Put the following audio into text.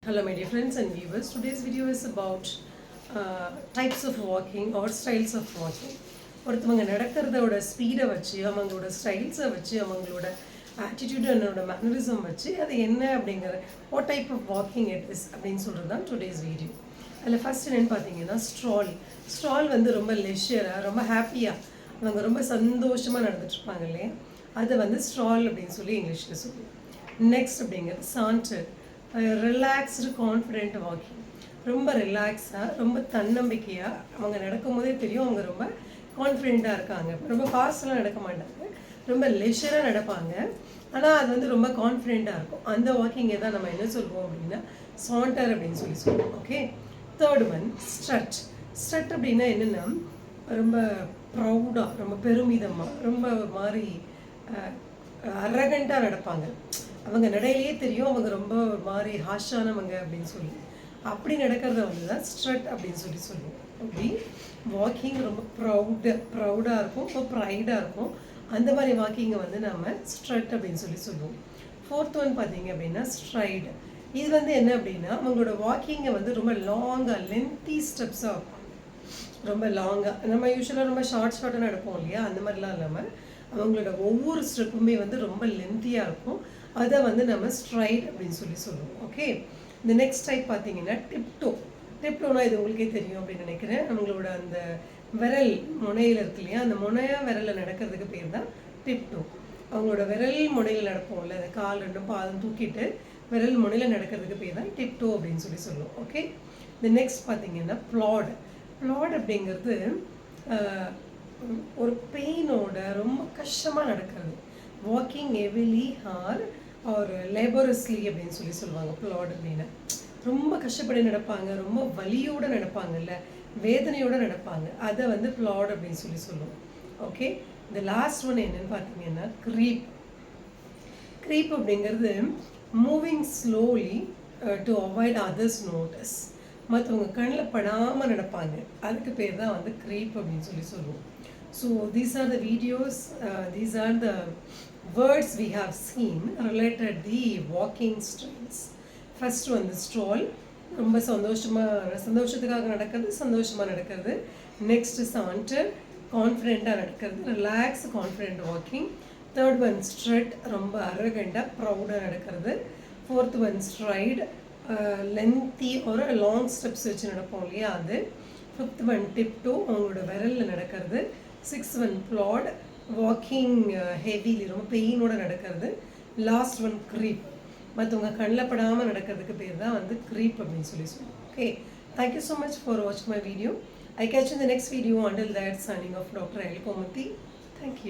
Hello my dear friends and viewers, today's video is about types of walking or styles of walking. ஒருத்தவங்க நடக்கிறதோட ஸ்பீடை வச்சு அவங்களோட ஸ்டைல்ஸை வச்சு அவங்களோட ஆட்டிடியூட் என்னோட மேனரிசம் வச்சு அது என்ன அப்படிங்கிற what type of walking it is அப்படின்னு சொல்கிறது தான் டுடேஸ் வீடியோ. அதில் ஃபஸ்ட் என்னென்னு பார்த்தீங்கன்னா ஸ்ட்ரால் வந்து ரொம்ப லெஷராக ரொம்ப ஹாப்பியாக அவங்க ரொம்ப சந்தோஷமாக நடந்துட்டுருப்பாங்க இல்லையா, அதை வந்து ஸ்ட்ரால் அப்படின்னு சொல்லி இங்கிலீஷில் சொல்லுவோம். நெக்ஸ்ட் அப்படிங்கிறது சாண்டர், ரிலாக்ஸ்டு கான்ஃபிடென்ட் வாக்கிங், ரொம்ப ரிலாக்ஸாக ரொம்ப தன்னம்பிக்கையாக அவங்க நடக்கும் போதே தெரியும் அவங்க ரொம்ப கான்ஃபிடென்ட்டாக இருக்காங்க. ரொம்ப ஃபாஸ்டெலாம் நடக்க மாட்டாங்க, ரொம்ப லெஷராக நடப்பாங்க, ஆனால் அது வந்து ரொம்ப கான்ஃபிடென்ட்டாக இருக்கும். அந்த வாக்கிங்கை தான் நம்ம என்ன சொல்லுவோம் அப்படின்னா சாண்டர் அப்படின்னு சொல்லி சொல்லுவோம். ஓகே, தேர்ட் ஒன் ஸ்ட்ரட் அப்படின்னா என்னென்னா ரொம்ப ப்ரௌடாக ரொம்ப பெருமிதமாக ரொம்ப மாதிரி அரகண்ட்டாக நடப்பாங்க. அவங்க நடையிலே தெரியும் அவங்க ரொம்ப ஒரு மாதிரி ஹாஷானவங்க அப்படின்னு சொல்லி அப்படி நடக்கிறத வந்து தான் ஸ்ட்ரட் அப்படின்னு சொல்லி சொல்லுவோம். அப்படி வாக்கிங் ரொம்ப ப்ரௌடாக இருக்கும், ரொம்ப ப்ரைடாக இருக்கும். அந்த மாதிரி வாக்கிங்கை வந்து நம்ம ஸ்ட்ரட் அப்படின்னு சொல்லி சொல்லுவோம். ஃபோர்த் ஒன் பார்த்தீங்க அப்படின்னா ஸ்ட்ரைடு. இது வந்து என்ன அப்படின்னா அவங்களோட வாக்கிங்கை வந்து ரொம்ப லாங்காக லென்த்தி ஸ்டெப்ஸாக இருக்கும், ரொம்ப லாங்காக. நம்ம யூஸ்வலாக ரொம்ப ஷார்ட்டாக நடப்போம் இல்லையா, அந்த மாதிரிலாம் இல்லாமல் அவங்களோட ஒவ்வொரு ஸ்டெப்புமே வந்து ரொம்ப லென்த்தியாக இருக்கும். அதை வந்து நம்ம ஸ்ட்ரைட் அப்படின்னு சொல்லி சொல்லுவோம். ஓகே, இந்த நெக்ஸ்ட் டைப் பார்த்தீங்கன்னா டிப்டோனா இது உங்களுக்கே தெரியும் அப்படின்னு நினைக்கிறேன். அவங்களோட அந்த விரல் முனையில் இருக்கு இல்லையா, அந்த விரலில் நடக்கிறதுக்கு பேர் தான் டிப்டோ. அவங்களோட விரல் முனையில் நடப்போம்ல, அந்த கால் ரெண்டும் பாதம் தூக்கிட்டு விரல் முனையில் நடக்கிறதுக்கு பேர் தான் டிப்டோ அப்படின்னு சொல்லி சொல்லுவோம். ஓகே, இந்த நெக்ஸ்ட் பார்த்தீங்கன்னா ப்ளாட் அப்படிங்கிறது ஒரு பெயினோட ரொம்ப கஷ்டமாக நடக்கிறது, வாக்கிங் ஹெவிலி ஒரு லேபரஸ்லி அப்படின்னு சொல்லி சொல்லுவாங்க. ப்ளாட் அப்படின்னா ரொம்ப கஷ்டப்பட்டு நடப்பாங்க, ரொம்ப வலியோடு நடப்பாங்கல்ல, வேதனையோடு நடப்பாங்க, அதை வந்து ப்ளாட் அப்படின்னு சொல்லி சொல்லுவோம். ஓகே, இந்த லாஸ்ட் ஒன் என்னன்னு பார்த்தீங்கன்னா க்ரீப் அப்படிங்கிறது moving slowly to avoid others notice, மற்றவங்க கண்ணில் படாமல் நடப்பாங்க, அதுக்கு பேர் தான் வந்து க்ரீப் அப்படின்னு சொல்லி சொல்லுவோம். So these are the videos, these are the words we have seen related the walking styles. First one, the stroll, ரொம்ப சந்தோஷத்துக்காக நடக்கிறது, சந்தோஷமாக நடக்கிறது. நெக்ஸ்ட் சாண்டர், கான்ஃபிடென்ட்டாக நடக்கிறது, relax confident walking. Third one straight, ரொம்ப அரகண்டாக ப்ரௌடாக நடக்கிறது. ஃபோர்த் ஒன் ஸ்ட்ரைட், லென்த்தி ஒரு லாங் ஸ்டெப்ஸ் வச்சு நடப்போம் இல்லையா அது. ஃபிஃப்த் ஒன் டிப்டோ, அவங்களோட விரலில் நடக்கிறது. Sixth one plot, walking heavily ரொம்ப பெயினோட நடக்கிறது. லாஸ்ட் ஒன் க்ரீப், மற்றவங்க கண்ணில் படாமல் நடக்கிறதுக்கு பேர் தான் வந்து க்ரீப் அப்படின்னு சொல்லி சொல்லுவோம். Okay, thank you so much for வாட்சிங் my video. I catch in the next video. Until that, signing off doctor L Gomathi. Thank you.